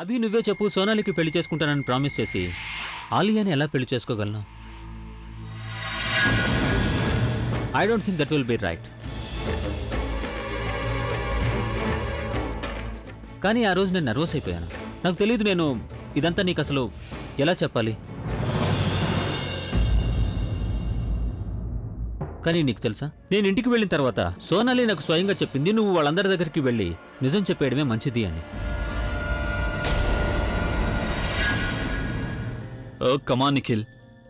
అభి నువ్వే చెప్పు, సోనాలికి పెళ్లి చేసుకుంటానని ప్రామిస్ చేసి ఆలియాని ఎలా పెళ్లి చేసుకోగలను? I don't think that will be right. కానీ ఆ రోజు నేను నర్వస్ అయిపోయాను. నాకు తెలియదు నేను ఇదంతా నీకు అసలు ఎలా చెప్పాలి. కానీ నీకు తెలుసా, నేను ఇంటికి వెళ్ళిన తర్వాత సోనాలి నాకు స్వయంగా చెప్పింది నువ్వు వాళ్ళందరి దగ్గరికి వెళ్ళి నిజం చెప్పేయడమే మంచిది అని. ఓ కమాన్ నిఖిల్,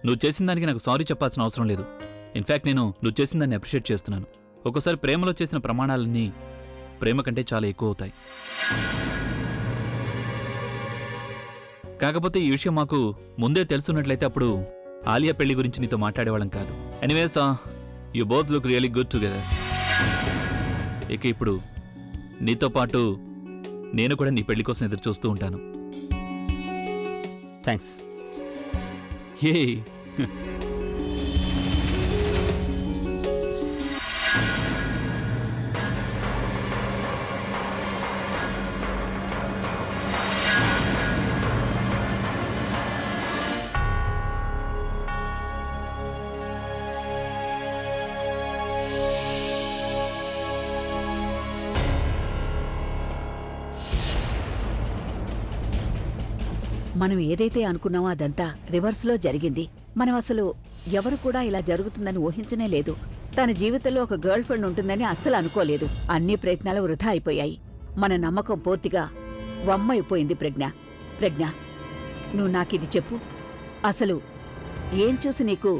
నువ్వు చేసిన దానికి నాకు సారీ చెప్పాల్సిన అవసరం లేదు. ఇన్ఫ్యాక్ట్ నేను నువ్వు చేసిన దాన్ని అప్రిషియేట్ చేస్తున్నాను. ఒక్కోసారి ప్రేమలో చేసిన ప్రమాణాలన్నీ ప్రేమ కంటే చాలా ఎక్కువ అవుతాయి. కాకపోతే ఈ విషయం మాకు ముందే తెలుసున్నట్లయితే అప్పుడు ఆలియా పెళ్లి గురించి నీతో మాట్లాడేవాళ్ళం కాదు. Anyways you both look really good together. ఇక ఇప్పుడు నీతో పాటు నేను కూడా నీ పెళ్లి కోసం ఎదురు చూస్తూ ఉంటాను. థ్యాంక్స్. ఏ మనం ఏదైతే అనుకున్నామో అదంతా రివర్స్లో జరిగింది. మనం అసలు ఎవరు కూడా ఇలా జరుగుతుందని ఊహించనే లేదు. తన జీవితంలో ఒక గర్ల్ ఫ్రెండ్ ఉంటుందని అస్సలు అనుకోలేదు. అన్ని ప్రయత్నాలు వృధా అయిపోయాయి. మన నమ్మకం పూర్తిగా వమ్మైపోయింది. ప్రజ్ఞ, నువ్వు నాకిది చెప్పు, అసలు ఏం చూసి నీకు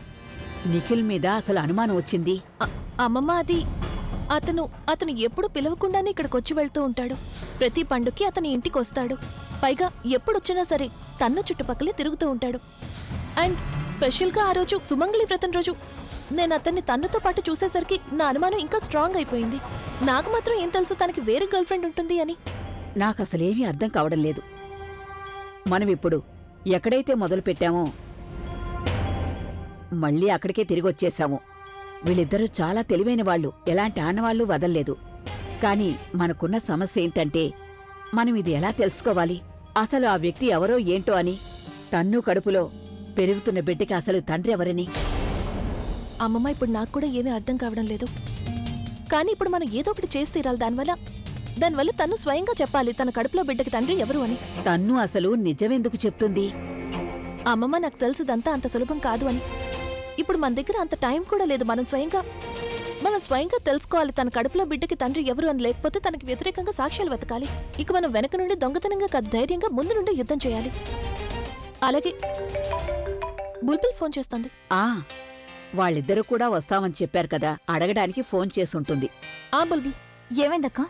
నిఖిల్ మీద అసలు అనుమానం వచ్చింది? అమ్మమ్మ, అది అతను ఎప్పుడు పిలవకుండానే ఇక్కడికొచ్చి వెళ్తూ ఉంటాడు. ప్రతి పండుగకి అతని ఇంటికి వస్తాడు. పైగా ఎప్పుడొచ్చినా సరే తన్ను చుట్టుపక్కలే తిరుగుతూ ఉంటాడు. అండ్ స్పెషల్గా ఆ రోజు సుమంగళి వ్రతం రోజు నేను అతన్ని తన్నుతో పాటు చూసేసరికి నా అనుమానం ఇంకా స్ట్రాంగ్ అయిపోయింది. నాకు మాత్రం ఏం తెలుసు తనకి వేరే గర్ల్ ఫ్రెండ్ ఉంటుంది అని. నాకసలేమీ అర్థం కావడం లేదు. మనమిప్పుడు ఎక్కడైతే మొదలు పెట్టామో మళ్ళీ అక్కడికే తిరిగొచ్చేశాము. వీళ్ళిద్దరూ చాలా తెలివైన వాళ్ళు, ఎలాంటి ఆనవాళ్లు వదల్లేదు. కానీ మనకున్న సమస్య ఏంటంటే మనం ఇది ఎలా తెలుసుకోవాలి? అసలు ఆ వ్యక్తి ఎవరో ఏంటో అని. తన్ను కడుపులో పెరుగుతున్న బిడ్డకి అసలు తండ్రి ఎవరని? అమ్మమ్మ, ఇప్పుడు నాకు కూడా ఏమీ అర్థం కావడం లేదు. కానీ ఇప్పుడు మనం ఏదో ఒకటి చేసి తీరాలి. దానివల్ల తను స్వయంగా చెప్పాలి తన కడుపులో బిడ్డకి తండ్రి ఎవరు అని. తన్ను అసలు నిజమెందుకు చెప్తుంది? అమ్మమ్మ, నాకు తెలుసుదంతా అంత సులభం కాదు అని. ఇప్పుడు మన దగ్గర అంత టైం కూడా లేదు. మనం స్వయంగా తెలుసుకోవాలి తన కడుపులో బిడ్డకి తండ్రి ఎవరు అని. లేకపోతే తనకి వ్యతిరేకంగా సాక్ష్యాలు వెతకాలి. ఇక మనం వెనక నుండి దొంగతనంగా కాదు, ధైర్యంగా ముందు నుండి యుద్ధం చేయాలి. అలాగే బుల్బుల్ ఫోన్ చేస్తుంది. వాళ్ళిద్దరూ కూడా వస్తామని చెప్పారు కదా, అడగడానికి ఫోన్ చేసుంటుంది. బుల్బుల్, ఏమైందక్క?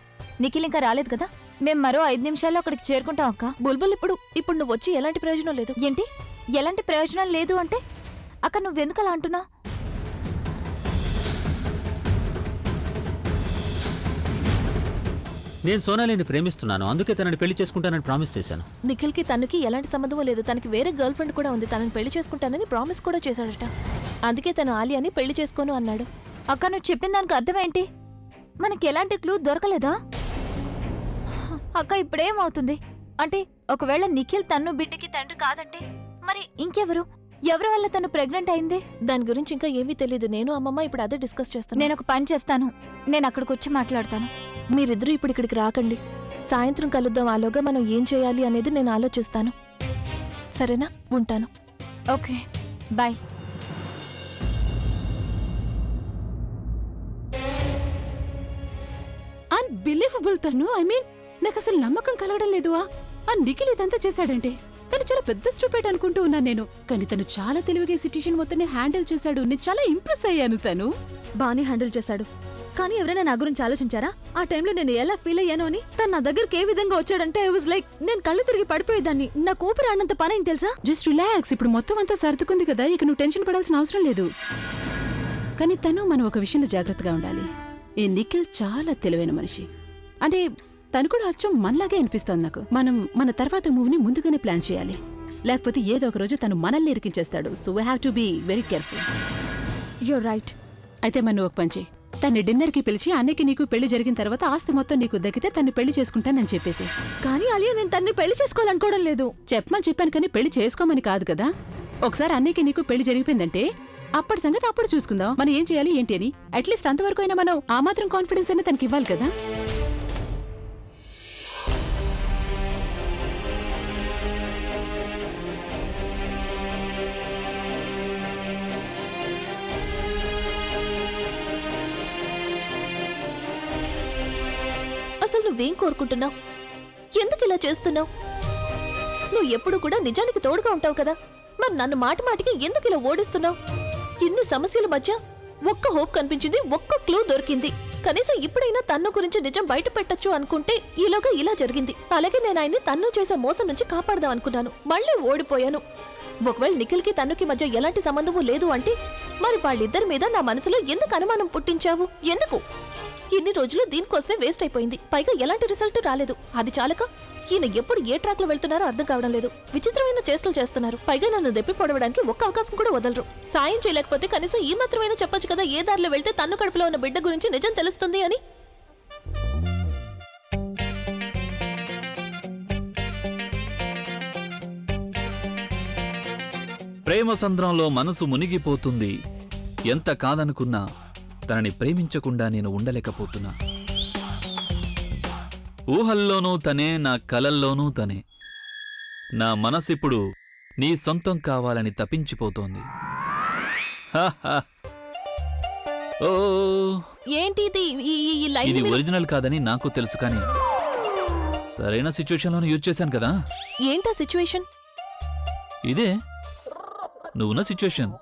నిఖిల్ ఇంకా రాలేదు కదా? మేం మరో 5 నిమిషాల్లో అక్కడికి చేరుకుంటాం అక్క. బుల్బుల్, ఇప్పుడు నువ్వు వచ్చి ఎలాంటి ప్రయోజనం లేదు. ఏంటి ఎలాంటి ప్రయోజనం లేదు అంటే? అక్క నువ్వెందుకలా అంటున్నావు? నేను సోనాలిని ప్రేమిస్తున్నాను, అందుకే తనని పెళ్లి చేసుకుంటానని ప్రామిస్ చేశాను. నిఖిల్కి తనకి ఎలాంటి సంబంధం లేదు. తనకి వేరే గర్ల్ ఫ్రెండ్ కూడా ఉంది. తనని పెళ్లి చేసుకుంటానని ప్రామిస్ కూడా చేశాడట. అందుకే తను ఆలియాని పెళ్లి చేసుకోను అన్నాడు. అక్క నువ్వు చెప్పిన దానికి అర్థం ఏంటి? మనకి ఎలాంటి క్లూ దొరకలేదా? అక్క ఇప్పుడేమవుతుంది అంటే, ఒకవేళ నిఖిల్ తన్ను బిడ్డకి తండ్రి కాదంటే మరి ఇంకెవరు? ఎవరి వల్ల తను ప్రెగ్నెంట్ అయింది? దాని గురించి ఇంకా ఏమీ తెలియదు. నేను అమ్మమ్మ ఇప్పుడు అదే డిస్కస్ చేస్తాను. నేను ఒక పని చేస్తాను, నేను అక్కడికి వచ్చి మాట్లాడతాను. మీరిద్దరూ ఇప్పుడు ఇక్కడికి రాకండి. సాయంత్రం కలుద్దాం. ఆలోగా మనం ఏం చేయాలి అనేది నేను ఆలోచిస్తాను. సరేనా? ఉంటాను. Okay, bye. అన్బిలీవబుల్ తను. నాకు అసలు నమ్మకం కలగడం లేదు. ఆ నిఖిల్ ఇదంతా చేశాడంటే తను చాలా పెద్ద స్టూపిడ్ అనుకుంటూ ఉన్నాను నేను. కానీ తను చాలా తెలివిగా సిట్యుయేషన్ మొత్తాన్ని హ్యాండిల్ చేశాడు. నేను చాలా ఇంప్రెస్ అయ్యాను. తను బాగానే హ్యాండిల్ చేశాడు. కానీ ఎవరైనా నా గురించి ఆలోచించారా? ఆ టైంలో నేను ఎలా ఫీల్ అయ్యాను అని. తను నా దగ్గరికి ఏ విధంగా వచ్చాడంటే ఐ వాజ్ లైక్, నేను కళ్ళు తిరిగి పడిపోయేదాన్ని. నాకు ఊపిరి ఆడినంత పని ఏం తెలుసా? Just relax. ఇప్పుడు మొత్తం అంతా సర్దుకుంది కదా, ఇక నువ్వు టెన్షన్ పడాల్సిన అవసరం లేదు. కానీ తను మనం ఒక విషయంలో జాగ్రత్తగా ఉండాలి. ఈ నిఖిల్ చాలా తెలివైన మనిషి. అంటే తను కూడా అచ్చం మనలాగే అనిపిస్తోంది నాకు. మనం మన తర్వాత మూవ్ని ముందుగానే ప్లాన్ చేయాలి, లేకపోతే ఏదో ఒక రోజు తను మనల్ని ఇరికించేస్తాడు. So we have to be very careful. You're right. అయితే మనం ఒక పని చేయి, తన్ని డిన్నర్కి పిలిచి అన్నయ్యకి నీకు పెళ్లి జరిగిన తర్వాత ఆస్తి మొత్తం నీకు దక్కితే తన్ని పెళ్లి చేసుకుంటానని చెప్పేసి. కానీ అలియా నేను తన్ని పెళ్లి చేసుకోవాలనుకోవడం లేదు. చెప్పమని చెప్పాను కానీ పెళ్లి చేసుకోమని కాదు కదా. ఒకసారి అన్నయ్యకి నీకు పెళ్లి జరిగిపోయిందంటే అప్పటి సంగతి అప్పుడు చూసుకుందాం. మనం ఏం చేయాలి ఏంటి అని. అట్లీస్ట్ అంతవరకు అయినా మనం ఆ మాత్రం కాన్ఫిడెన్స్ అయినా తనకి ఇవ్వాలి కదా. అసలు నువ్వేం కోరుకుంటున్నావు? ఎందుకు ఇలా చేస్తున్నావు? నువ్వు ఎప్పుడు కూడా నిజానికి తోడుగా ఉంటావు కదా, మరి నన్ను మాటి మాటికి ఎందుకు ఇలా ఓడిస్తున్నావు? ఇన్ని సమస్యల మధ్య ఒక్క హోప్ కనిపించింది, ఒక్క క్లూ దొరికింది. కనీసం ఇప్పుడైనా తన్ను గురించి నిజం బయట పెట్టొచ్చు అనుకుంటే ఈలోగా ఇలా జరిగింది. అలాగే నేను ఆయన్ని తన్ను చేసే మోసం నుంచి కాపాడదాం అనుకున్నాను, మళ్ళీ ఓడిపోయాను. ఒకవేళ నిఖిల్కి తన్నుకి మధ్య ఎలాంటి సంబంధము లేదు అంటే మరి వాళ్ళిద్దరి మీద నా మనసులో ఎందుకు అనుమానం పుట్టించావు? ఎందుకు? ఇన్ని రోజులు దీనికోసమే వేస్ట్ అయిపోయింది. పైగా ఎలాంటి రిజల్ట్ రాలేదు. అది చాలక ఈయన ఎప్పుడు ఏ ట్రాక్ లో వెళ్తున్నారో అర్థం కావడం లేదు. విచిత్రమైన చేష్టలు చేస్తున్నారు. పైగా నన్ను దెప్పి పొడవడానికి ఒక్క అవకాశం కూడా వదలరు. సాయం చేయలేకపోతే కనీసం ఈ మాత్రమైనా చెప్పొచ్చు కదా, ఏ దారిలో వెళ్తే తన్ను కడుపులో ఉన్న బిడ్డ గురించి నిజం తెలుస్తుంది అని. ప్రేమ సంద్రంలో మనసు మునిగిపోతుంది. ఎంత కాదనుకున్నా తనని ప్రేమించకుండా నేను ఉండలేకపోతున్నా. ఊహల్లోనూ తనే, నా కలల్లోనూ తనే. నా మనసిప్పుడు నీ సొంతం కావాలని తపించిపోతోంది. ఓ, ఏంటి ఇది? ఈ లైన్ ఇది మీద ఒరిజినల్ కాదని నాకు తెలుసు, కానీ సరైన సిచ్యువేషన్లోనే యూజ్ చేశాను కదా. ఏంటా సిచ్యువేషన్? ఇదే నువ్వున్న సిచ్యువేషన్.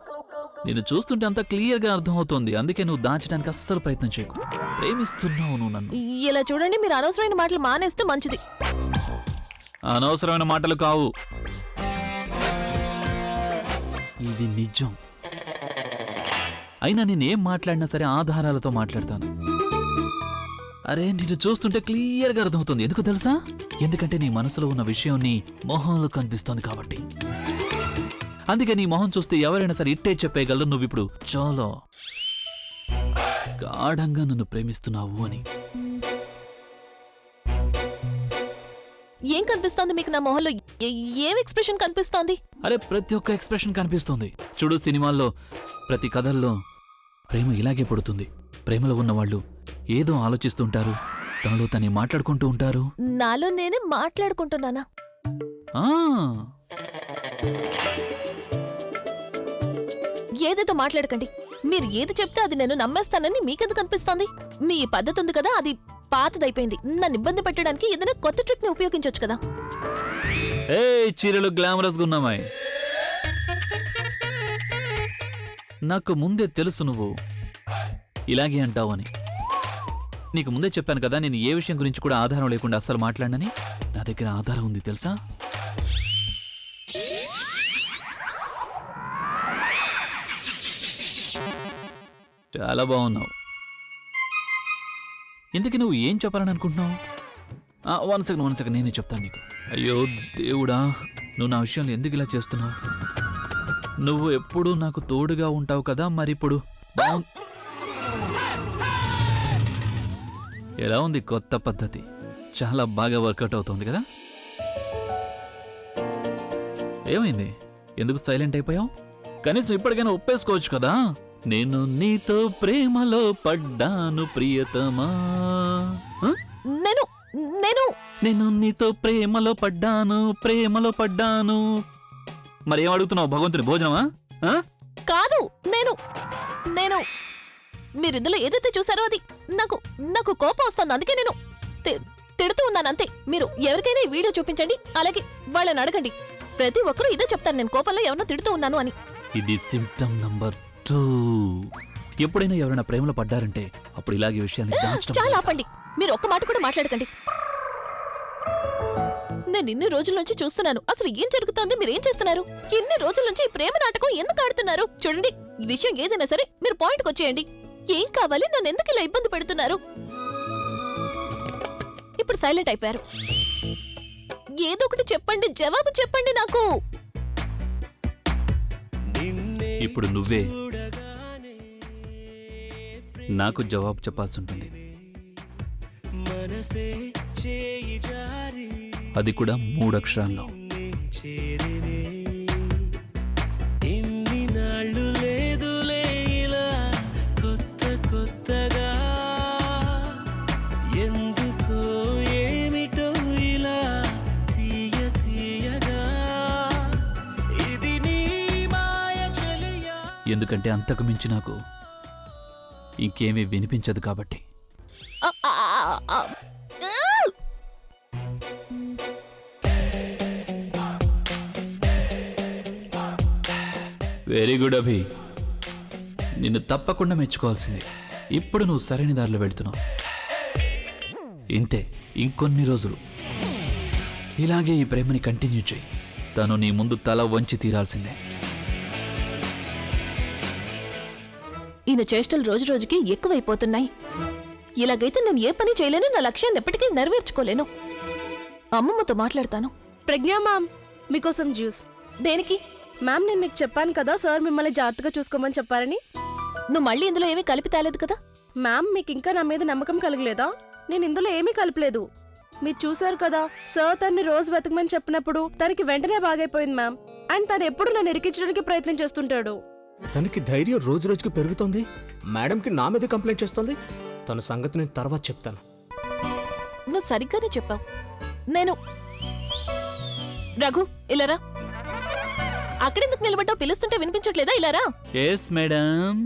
నేను చూస్తుంటే అంత క్లియర్గా అర్థమవుతోంది. అందుకే నువ్వు దాచడానికి అస్సలు ప్రయత్నం చేయకు. ప్రేమిస్తున్నావు నువ్వు నన్ను. ఇలా చూడండి, మీరు అనవసరమైన మాటలు మానేస్తే మంచిది. అనవసరమైన మాటలు కావు, ఇది నిజం. అయినా నేనేం మాట్లాడినా సరే ఆధారాలతో మాట్లాడతాను. అరే, నిన్ను చూస్తుంటే క్లియర్గా అర్థమవుతుంది. ఎందుకు తెలుసా? ఎందుకంటే నీ మనసులో ఉన్న విషయం నీ మొహంలో కనిపిస్తోంది కాబట్టి. అందుకే నీ మొహం చూస్తే ఎవరైనా సరే ఇట్టే చెప్పేయగలరు నువ్విప్పుడు చాలా గాఢంగా నన్ను ప్రేమిస్తున్నావు అని. ఏం కనిపిస్తోంది మీకు నా మొహంలో? ఏం ఎక్స్ప్రెషన్ కనిపిస్తోంది? అరే, ప్రతి ఒక్క ఎక్స్ప్రెషన్ కనిపిస్తుంది. చూడు, సినిమాల్లో ప్రతి కథల్లో ప్రేమ ఇలాగే పుడుతుంది. ప్రేమలో ఉన్నవాళ్ళు ఏదో ఆలోచిస్తుంటారు, తనలో తనే మాట్లాడుకుంటూ ఉంటారు. నాలో నేనే మాట్లాడుకుంటున్నానా? ఆ, ఏదేదో మాట్లాడకండి. మీరు ఏది చెప్తే అది నేను నమ్మేస్తానని మీకెందుకు అనిపిస్తోంది? మీ పద్ధతి ఉంది కదా, అది పాతదైపోయింది. నన్ను ఇబ్బంది పెట్టడానికి ఏదైనా కొత్త ట్రిక్ ని ఉపయోగించవచ్చు కదా. ఏ చీరలు గ్లామరస్గా ఉన్నామాయి. నాకు ముందే తెలుసు నువ్వు ఇలాగే అంటావని. నీకు ముందే చెప్పాను కదా, నేను ఏ విషయం గురించి కూడా ఆధారం లేకుండా అస్సలు మాట్లాడనని. నా దగ్గర ఆధారం ఉంది తెలుసా? చాలా బాగున్నావు. ఇంతకీ నువ్వు ఏం చెప్పాలని అనుకుంటున్నావు? వన్ సెకండ్ నేనే చెప్తాను నీకు. అయ్యో దేవుడా, నువ్వు నా విషయంలో ఎందుకు ఇలా చేస్తున్నావు? నువ్వు ఎప్పుడూ నాకు తోడుగా ఉంటావు కదా, మరిప్పుడు ఎలా ఉంది కొత్త పద్ధతి? చాలా బాగా వర్కౌట్ అవుతుంది కదా. ఏమైంది? ఎందుకు సైలెంట్ అయిపోయావు? కనీసం ఇప్పటికైనా ఒప్పేసుకోవచ్చు కదా. నేను నీతో ప్రేమలో పడ్డాను ప్రియతమా. నేను నేను నేను నీతో ప్రేమలో పడ్డాను. మరి ఏం అడుగుతున్నావు? భగవంతుని భోజనమా? కాదు, నేను నేను మీరు ఇందులో ఏదైతే చూసారో అది నాకు కోపం వస్తుంది. అందుకే నేను తిడుతూ ఉన్నాను అంతే. మీరు ఎవరికైనా ఈ వీడియో చూపించండి, అలాగే వాళ్ళని అడగండి. ప్రతి ఒక్కరూ ఇదే చెప్తాను, నేను కోపంలో ఎవరినో తిడుతూ ఉన్నాను అని. ఇది సిమ్టమ్ నంబర్ 2. ఎప్పుడైనా ఎవరైనా ప్రేమలో పడ్డారంటే అప్పుడు ఇలాగే విషయాన్ని దాచడం. చాలా ఆపండి, మీరు ఒక్క మాట కూడా మాట్లాడకండి. నేను ఇన్ని రోజుల నుంచి చూస్తున్నాను, అసలు ఏం జరుగుతోంది, మీరేం చేస్తున్నారు? ఇన్ని రోజుల నుంచి ఈ ప్రేమ నాటకం ఎందుకు ఆడుతున్నారు? చూడండి, ఈ విషయం ఏదైనా సరే మీరు పాయింట్కి వచ్చేయండి. ఏం కావాలి? నన్ను ఎందుకు ఇలా ఇబ్బంది పెడుతున్నారు? ఇప్పుడు సైలెంట్ అయిపోయారు. ఏదో ఒకటి చెప్పండి, జవాబు చెప్పండి నాకు. ఇప్పుడు నువ్వే నాకు జవాబు చెప్పాల్సి ఉంటుంది. అది కూడా 3 అక్షరాల్లో. ఎందుకంటే అంతకు మించి నాకు ఇంకేమీ వినిపించదు కాబట్టి. ఆ, ఆ, ఆ, ఆ. వెరీ గుడ్ అభి, నిన్ను తప్పకుండా మెచ్చుకోవాల్సింది. ఇప్పుడు నువ్వు సరైన దారిలో వెళ్తున్నావు. ఇంతే, ఇంకొన్ని రోజులు ఇలాగే ఈ ప్రేమని కంటిన్యూ చేయి. తను నీ ముందు తల వంచి తీరాల్సిందే. ఈయన చేష్టలు రోజు రోజుకి ఎక్కువైపోతున్నాయి. ఇలాగైతే నేను ఏ పని చేయలేను, నా లక్ష్యాన్ని ఎప్పటికీ నెరవేర్చుకోలేను. అమ్మమ్మతో మాట్లాడతాను. ప్రజ్ఞా మ్యామ్, మీకోసం జ్యూస్. దేనికి? మ్యామ్, నేను మీకు చెప్పాను కదా సార్ మిమ్మల్ని జాగ్రత్తగా చూసుకోమని చెప్పారని. నువ్వు మళ్ళీ ఇందులో ఏమీ కలిపి తేలేదు కదా? మ్యామ్, మీకు ఇంకా నా మీద నమ్మకం కలగలేదా? నేను ఇందులో ఏమీ కలపలేదు. మీరు చూశారు కదా, సార్ తన్ని రోజు వెతకమని చెప్పినప్పుడు తనకి వెంటనే బాగైపోయింది మ్యామ్. అండ్ తను ఎప్పుడు నన్ను ఇరికించడానికి ప్రయత్నం చేస్తుంటాడు. తనకి ధైర్యం రోజు రోజుకి పెరుగుతోంది. మేడంకి నా మీద కంప్లైంట్ చేస్తోంది. తన సంగతి నేను తర్వాత చెప్తాను. నువ్వు సరిగ్గానే చెప్పావు. నేను రఘు, ఇలారా. అక్కడెందుకు నిలబడ్డావు? పిలుస్తుంటే వినిపించట్లేదా? ఇలారా. Yes madam.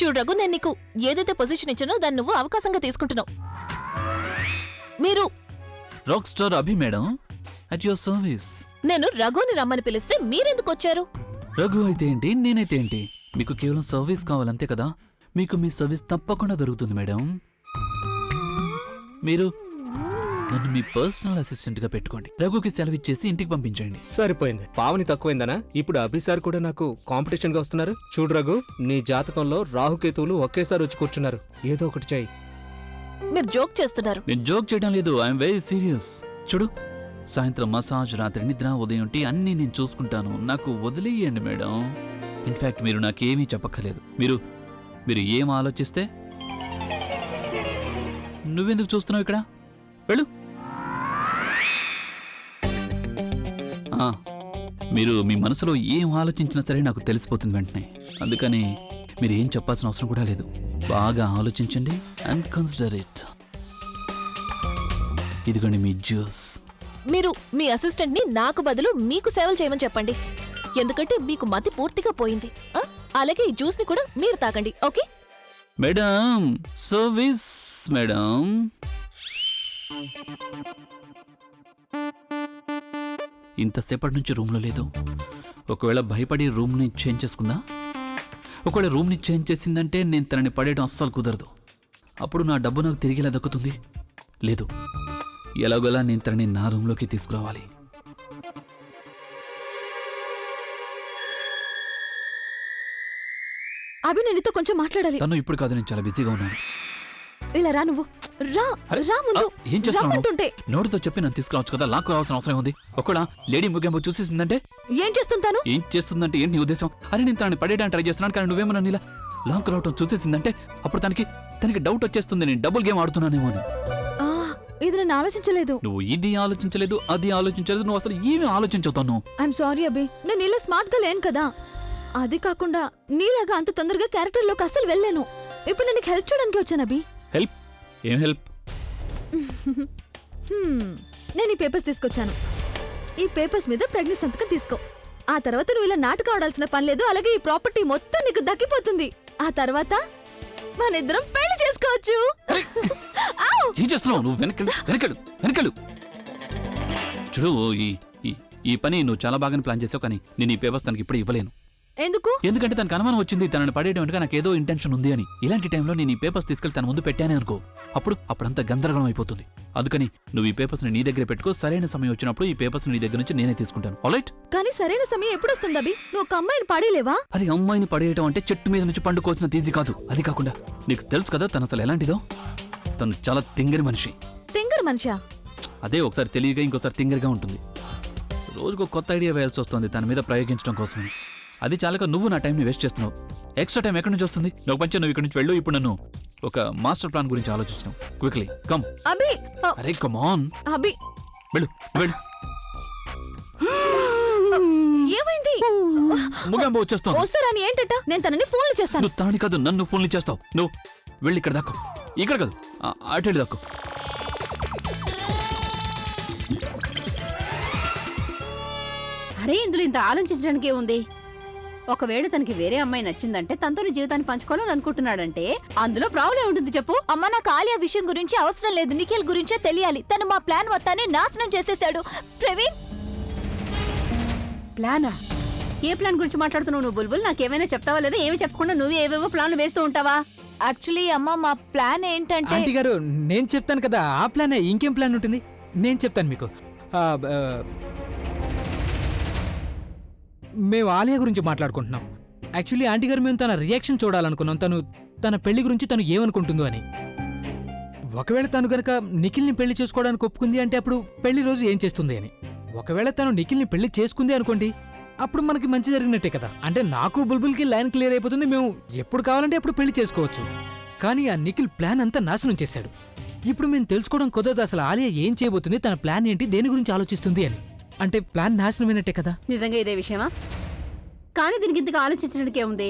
చూడు రఘు, నేను నీకు ఏదైతే పొజిషన్ ఇచ్చానో దాన్ని నువ్వు అవకాశంగా తీసుకుంటున్నావు. మీరు rock star Abhi madam, at your service. నేను రఘుని రమ్మని పిలిస్తే మీరెందుకు వచ్చారు? రఘు అయితే ఏంటి, నేనైతే ఏంటి, మీకు కేవలం సర్వీస్ కావాలంతే కదా. మీకు మీ సర్వీస్ తప్పకుండా దొరుకుతుంది మేడం. మీరు నన్ను మీ పర్సనల్ అసిస్టెంట్ గా పెట్టుకోండి. రఘుకి సెలవు ఇచ్చేసి ఇంటికి పంపించండి. సరిపోయింది. పావని తక్కువైందనా? ఇప్పుడు అభిసార్ కూడా నాకు కాంపిటీషన్ గా వస్తున్నారు. చూడు రఘు, నీ జాతకంలో రాహుకేతువులు ఒకేసారి వచ్చి కూర్చున్నారు. ఏదో ఒకటి చెయ్యి. మీరు జోక్ చేస్తున్నారు. నేను జోక్ చేయడం లేదు, ఐఎమ్ వెరీ సీరియస్. చూడు, సాయంత్రం మసాజ్, రాత్రి నిద్ర, ఉదయం టీ అన్నీ నేను చూసుకుంటాను. నాకు వదిలేయండి మేడం. ఇన్ఫాక్ట్ మీరు నాకేమీ చెప్పక్కర్లేదు. మీరు ఏం ఆలోచిస్తే. నువ్వెందుకు చూస్తున్నావు ఇక్కడ? వెళ్ళు. మీరు మీ మనసులో ఏం ఆలోచించినా సరే నాకు తెలిసిపోతుంది వెంటనే. అందుకని మీరు ఏం చెప్పాల్సిన అవసరం కూడా లేదు. బాగా ఆలోచించండి అండ్ కన్సిడర్ ఇట్. ఇదిగోండి మీ జ్యూస్. మీరు మీ అసిస్టెంట్ ని నాకు బదులు మీకు సేవలు చేయమని చెప్పండి. ఎందుకంటే మీకు మతి పూర్తిగా పోయింది. అలాగే ఈ జ్యూస్ ని కూడా మీరు తాగండి. Okay madam? Service madam. ఇంతసేపటి నుంచి రూమ్లో లేదు. ఒకవేళ భయపడి రూమ్ని చేంజ్ చేసుకుందా? ఒకవేళ రూమ్ని చేంజ్ చేసిందంటే నేను తనని పడేయడం అస్సలు కుదరదు. అప్పుడు నా డబ్బు నాకు తిరిగి ఎలా దక్కుతుంది? లేదు, ఎలాగోలా నేను తనని నా రూమ్లోకి తీసుకురావాలి. అభి, నేను నీతో కొంచెం మాట్లాడాలి. తను ఇప్పుడు కాదు, నేను చాలా బిజీగా ఉన్నాను. ఇలా రా, నువ్వు రా. అరే, రా ముందు. ఏం చేస్తున్నావు? రమ్మంటుంటే. నోటితో చెప్పి నన్ను తీసుకురావచ్చు కదా, లాక్కు రావాల్సిన అవసరం ఉంది. ఒకవేళ లేడీ ముగింపు చూసేసిందంటే? ఏం చేస్తుంటాను? ఏం చేస్తుందంటే ఏంటి నీ ఉద్దేశం? అరే, నేను తనని పడేయడానికి ట్రై చేస్తున్నాను, కానీ నువ్వేమో నన్ను ఇలా లాక్ రావటం చూసేసిందంటే అప్పుడు తనకి డౌట్ వచ్చేస్తుంది నేను డబుల్ గేమ్ ఆడుతున్నానేమో అని. ఇది నేను ఆలోచించలేదు. నువ్వు ఇది ఆలోచించలేదు, అది ఆలోచించలేదు, నువ్వు అసలు ఏమి ఆలోచించవుతాను. ఐఎమ్ సారీ అభి, నేను ఇలా స్మార్ట్ గా లేను కదా. అది కాకుండా నీలాగా అంత తొందరగా క్యారెక్టర్ లోకి అసలు వెళ్ళాను. ఇప్పుడు నేను హెల్ప్ చేయడానికి వచ్చాను అభి. హెల్ప్? ఏం హెల్ప్? నేను ఈ పేపర్స్ తీసుకొచ్చాను. ఈ పేపర్స్ మీద ప్రెగ్నెన్సీ సంతకం తీసుకో. ఆ తర్వాత నువ్వు ఇలా నాటకం ఆడాల్సిన పని లేదు. అలాగే ఈ ప్రాపర్టీ మొత్తం నీకు దక్కిపోతుంది. ఆ తర్వాత మనిద్దరం పెళ్లి చేసుకోవచ్చు. ఏం చేస్తున్నావు నువ్వు? వెనకడు. చూడు, ఈ పని నువ్వు చాలా బాగానే ప్లాన్ చేసావు, కానీ నేను ఈ పేపర్స్ తనకి ఇప్పుడు ఇవ్వలేను. ఎందుకు? ఎందుకంటే తనకు అనుమానం వచ్చింది తనని పడేయడం వెనుక నాకు ఏదో ఇంటెన్షన్ ఉంది అని. ఇలాంటి టైంలో నేను ఈ పేపర్స్ తీసుకెళ్లి తన ముందు పెట్టానే అనుకో, అప్పుడంతా గందరగోళం అయిపోతుంది. అందుకని నువ్వు ఈ పేపర్స్ నీ దగ్గర పెట్టుకో. సరైన సమయం వచ్చినప్పుడు ఈ పేపర్స్ నీ దగ్గర నుంచి నేనే తీసుకుంటాను. ఆల్రైట్? కానీ సరైన సమయం ఎప్పుడు వస్తుంది అభి? నువ్వు ఒక అమ్మాయిని పడేలేవా? అది అమ్మాయిని పడేయటం అంటే చెట్టు మీద నుంచి పండుకోవాల్సిన తీజీ కాదు. అది కాకుండా నీకు తెలుసు కదా తను అసలు ఎలాంటిదో. తను చాలా తింగరి మనిషి. తింగర్ మనిషా? అదే, ఒకసారి తెలివిగా ఇంకోసారి తింగరిగా ఉంటుంది. రోజుకు కొత్త ఐడియా వేయాల్సి వస్తుంది తన మీద ప్రయోగించడం కోసమని. అది చాలక నువ్వు నా టైంని వేస్ట్ చేస్తున్నావు. ఎక్స్ట్రా టైం ఎక్కడి నుంచి వస్తుంది? నువ్వు పంచే నువ్వు ఇక్కడి నుంచి వెళ్ళు. ఇప్పుడు నన్ను ఒక మాస్టర్ ప్లాన్ గురించి ఆలోచించావు. Quickly come. అభి అరే కమ్ ఆన్, అభి వెళ్ళు వెళ్ళు. ఏమైంది? ముగింపు వచ్చేస్తావు. వస్తారని ఏంటంట? నేను తనని ఫోన్లు చేస్తాను. నువ్వు తాని కాదు నన్ను ఫోన్లు చేస్తావు. నువ్వు వెళ్ళి ఇక్కడ దాక్కో. ఇక్కడ కాదు అటు వెళ్ళి దాక్కో. అరే ఇందులో ఇంత ఆలోచించడానికి ఏముంది? ఒకవేళ తనకి వేరే అమ్మాయి నచ్చిందంటే తనతో జీవితాన్ని పంచుకోవాలని అనుకుంటున్నాడంటే అందులో ప్రాబ్లం ఉంటుంది చెప్పు. అమ్మ నాకు ఆలియా విషయం గురించి అవసరం లేదు, నిఖిల్ గురించే తెలియాలి. తను మా ప్లాన్ మొత్తాన్ని నాశనం చేసేశాడు. ప్రవీణ్, ప్లానా? ఏ ప్లాన్ గురించి మాట్లాడుతున్నావు నువ్వు బుల్బుల్? నాకేమైనా చెప్తావా లేదా? ఏమి చెప్పకుండా నువ్వు ఏవేవో ప్లాన్లు వేస్తూ ఉంటావా? యాక్చువల్లీ అమ్మ మా ప్లాన్ ఏంటంటే ఆంటీ గారు నేను చెప్తాను కదా, ఆ ప్లానే. ఇంకేం ప్లాన్ ఉంటుంది? నేను చెప్తాను మీకు. మేము ఆలియా గురించి మాట్లాడుకుంటున్నాం. యాక్చువల్లీ ఆంటీ గారు మేము తన రియాక్షన్ చూడాలనుకున్నాం, తన పెళ్లి గురించి తను ఏమనుకుంటుందో అని. ఒకవేళ తను గనక నిఖిల్ని పెళ్లి చేసుకోవడానికి ఒప్పుకుంది అంటే అప్పుడు పెళ్లి రోజు ఏం చేస్తుంది అని. ఒకవేళ తను నిఖిల్ని పెళ్లి చేసుకుంది అనుకోండి, అప్పుడు మనకి మంచి జరిగినట్టే కదా. అంటే నాకు బుల్బుల్కి లైన్ క్లియర్ అయిపోతుంది, మేము ఎప్పుడు కావాలంటే అప్పుడు పెళ్లి చేసుకోవచ్చు. కానీ ఆ నిఖిల్ ప్లాన్ అంతా నాశనం చేశాడు. ఇప్పుడు మేము తెలుసుకోవడం కుదరదు అసలు ఆలియా ఏం చేయబోతుంది, తన ప్లాన్ ఏంటి, దేని గురించి ఆలోచిస్తుంది అని. అంటే ప్లాన్ నాశనమైనట్టే కదా. నిజంగా ఇదే విషయమా? కానీ దీనికి ఇంతగా ఆలోచించడానికి ఏముంది?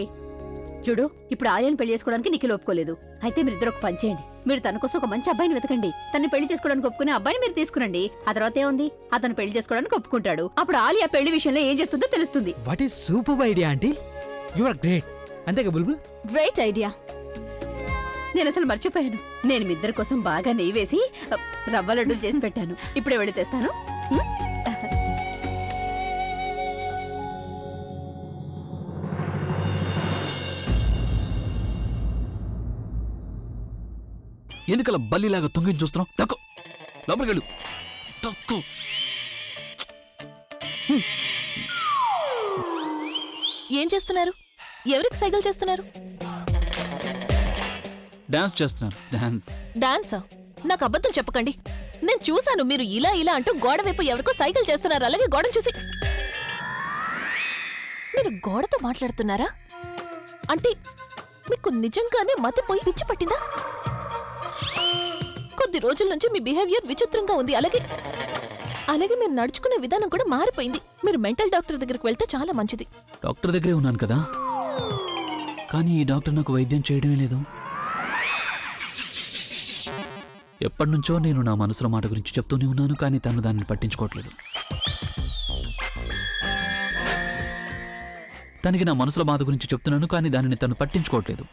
చూడు, ఇప్పుడు ఆలియాని పెళ్లి చేసుకోవడానికి నిఖిల్ ఒప్పుకోలేదు. అయితే మీరిద్దరు ఒక పని చేయండి. మీరు తన కోసం ఒక మంచి అబ్బాయిని వెతకండి. తన్ని పెళ్లి చేసుకోవడానికి ఒప్పుకునే అబ్బాయిని మీరు తీసుకురండి. ఆ తర్వాత ఏముంది, అతను పెళ్లి చేసుకోవడానికి ఒప్పుకుంటాడు. అప్పుడు ఆలియా పెళ్లి విషయంలో ఏం చెప్తుందో తెలుస్తుంది. What is super idea aunty, you are great. అంతేగా బుల్బుల్? Great idea. నేను అసలు మర్చిపోయాను. నేను మీ ఇద్దరి కోసం బాగా నెయ్యి వేసి రవ్వ లడ్డూలు చేసి పెట్టాను. ఇప్పుడే వెళ్ళి తెస్తాను. ఎందుకలా బల్లిలాగా తొంగిని చూస్తున్నావు? దక్కు లోపలికి వెళ్ళు. దక్కు. ఏం చేస్తున్నారు? ఎవరికి సైకిల్ చేస్తున్నారు? డాన్స్ చేస్తున్నాను. డాన్స్. డాన్సా? నాకు అబద్ధం చెప్పకండి. నేను చూశాను మీరు ఇలా ఇలా అంటూ గోడ వైపు ఎవరికో సైకిల్ చేస్తున్నారు. అలాగే గోడను చూసి మీరు గోడతో మాట్లాడుతున్నారా? అంటే మీకు నిజంగానే మతిపోయి పిచ్చి పట్టిందా? కొద్ది రోజుల నుంచి మీ బిహేవియర్ విచిత్రంగా ఉంది. అలాగే మీరు నడుచుకునే విధానం కూడా మారిపోయింది. మీరు మెంటల్ డాక్టర్ దగ్గరికి వెళ్తే చాలా మంచిది. డాక్టర్ దగ్గరే ఉన్నాను కదా, కానీ ఈ డాక్టర్ నాకు వైద్యం చేయడమే లేదు. ఎప్పటినుంచో నేను నా మనసులో మాట గురించి చెప్తూనే ఉన్నాను, కానీ తను దాన్ని పట్టించుకోవట్లేదు. తనకి నా మనసులో బాధ గురించి చెప్తున్నాను, కానీ దానిని తను పట్టించుకోవట్లేదు.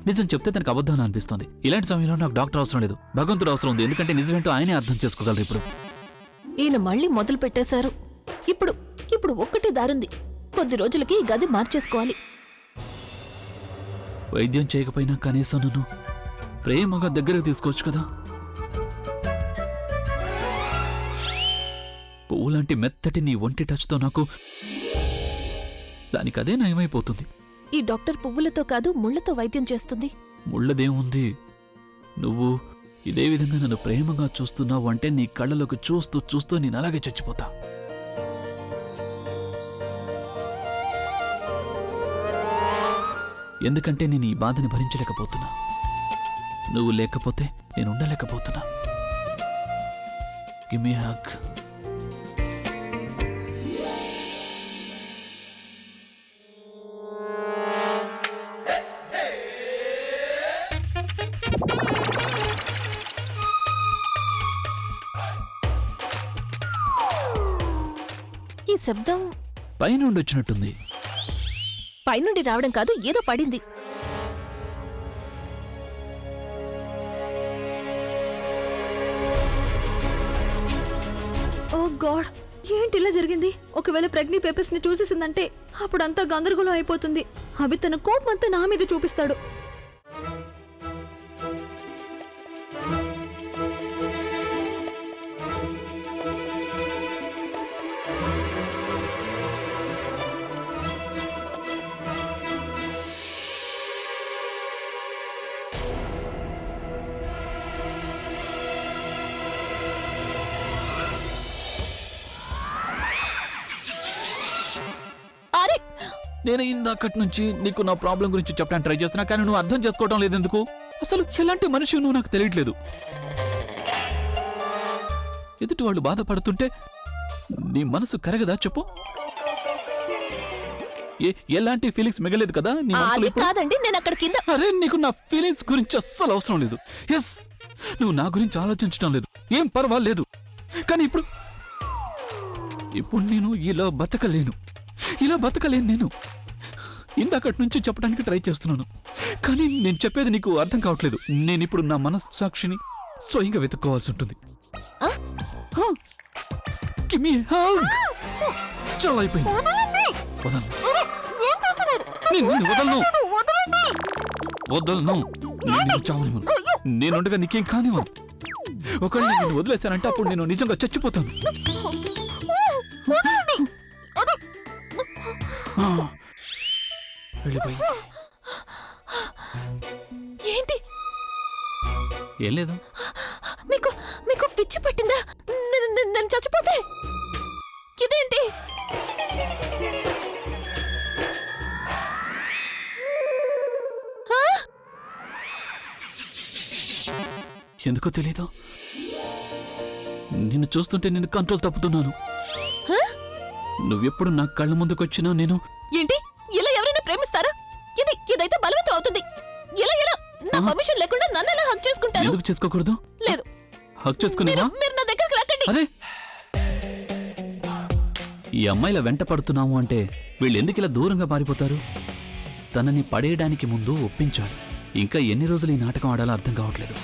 నిజం చెప్తే తనకు అబద్ధాన్ని అనిపిస్తుంది. ఇలాంటి సమయంలో నాకు డాక్టర్ అవసరం లేదు, భగవంతుడు అవసరం ఉంది. ఎందుకంటే నిజమేంటో ఆయనే అర్థం చేసుకోగలరు. ఇప్పుడు ఈయన మళ్ళీ మొదలు పెట్టేశారు. ఇప్పుడు ఒక్కటి దారుంది. కొద్ది రోజులకి ఈ గది మార్చేసుకోవాలి. వైద్యం చేయకపోయినా కనీసం నన్ను ప్రేమగా దగ్గరకు తీసుకోవచ్చు కదా. పువ్వులాంటి మెత్తటి నీ ఒంటి టచ్తో నాకు దానికదే నయమైపోతుంది. ఈ డాక్టర్ పువ్వులతో కాదు ముళ్లతో వైద్యం చేస్తుంది. ముళ్ళదేముంది? నువ్వు ఇదే విధంగా నన్ను ప్రేమగా చూస్తున్నావు అంటే నీ కళ్ళలోకి చూస్తూ చూస్తూ నేను అలాగే చచ్చిపోతా. ఎందుకంటే నేను ఈ బాధని భరించలేకపోతున్నా. నువ్వు లేకపోతే నేను ఉండలేకపోతున్నా. Give me hug. ఈ శబ్దం పైనుండి వచ్చినట్టుంది. పైనుండి రావడం కాదు, ఏదో పడింది. ఓ గాడ్, ఏంటి ఇలా జరిగింది? ఒకవేళ ప్రెగ్నీ పేపర్స్ ని చూసేసిందంటే అప్పుడంతా గందరగోళం అయిపోతుంది. అవి తన కోపం అంతా నా మీద చూపిస్తాడు. నేను ఇందాకటి నుంచి నీకు నా ప్రాబ్లం గురించి చెప్పడానికి ట్రై చేస్తున్నా, కానీ నువ్వు అర్థం చేసుకోవడం లేదు ఎందుకు? అసలు ఎలాంటి మనిషి నువ్వు నాకు తెలియట్లేదు. ఎదుటి వాళ్ళు బాధపడుతుంటే నీ మనసు కరగదా చెప్పు? ఎలాంటి ఫీలింగ్స్ మిగలేదు కదా నీ మనసులో అది ఇప్పుడు? కాదండి, నేను అక్కడ కింద. అరే నీకు నా ఫీలింగ్స్ గురించి అస్సలు అవసరం లేదు. ఎస్, నువ్వు నా గురించి ఆలోచించడం లేదు, ఏం పర్వాలేదు. కానీ ఇప్పుడు నేను ఇలా బతకలేను నేను. ఇందాకటి నుంచి చెప్పడానికి ట్రై చేస్తున్నాను, కానీ నేను చెప్పేది నీకు అర్థం కావట్లేదు. నేను ఇప్పుడు నా మనస్సాక్షిని స్వయంగా వెతుక్కోవాల్సి ఉంటుంది. Give me a hug. చాలా అయిపోయింది. వదలను. నేను చావనివ్వను. నేనుండగా నీకేం కానివ్వను. ఒకవేళ నేను వదిలేశానంటే అప్పుడు నేను నిజంగా చచ్చిపోతాను. వెళ్ళిపోయి ఏంటి? ఏం లేదు. మీకు మీకు పిచ్చి పట్టిందా? నేను చచ్చిపోతే ఇదేంటి? ఎందుకో తెలీదు, నిన్ను చూస్తుంటే నేను కంట్రోల్ తప్పుతున్నాను. నువ్వెప్పుడు నా కళ్ళ ముందుకొచ్చినా నేను... ఏంటి? ఇలా ఎవరైనా ప్రేమిస్తారా? ఇదైతే బలవంతం అవుతుంది. ఇలా నా పర్మిషన్ లేకుండా నన్ను ఎలా హక్ చేసుకుంటారు? ఎందుకు చేసుకోకూడదు? లేదు, హక్ చేసుకునేవా? మీరు నా దగ్గరికి రాకండి. అరే, ఈ అమ్మాయిల వెంట పడుతున్నాము అంటే వీళ్ళు ఎందుకు ఇలా దూరంగా పారిపోతారు? తనని పడేయడానికి ముందు ఒప్పించాలి. ఇంకా ఎన్ని రోజులు ఈ నాటకం ఆడాలో అర్థం కావట్లేదు.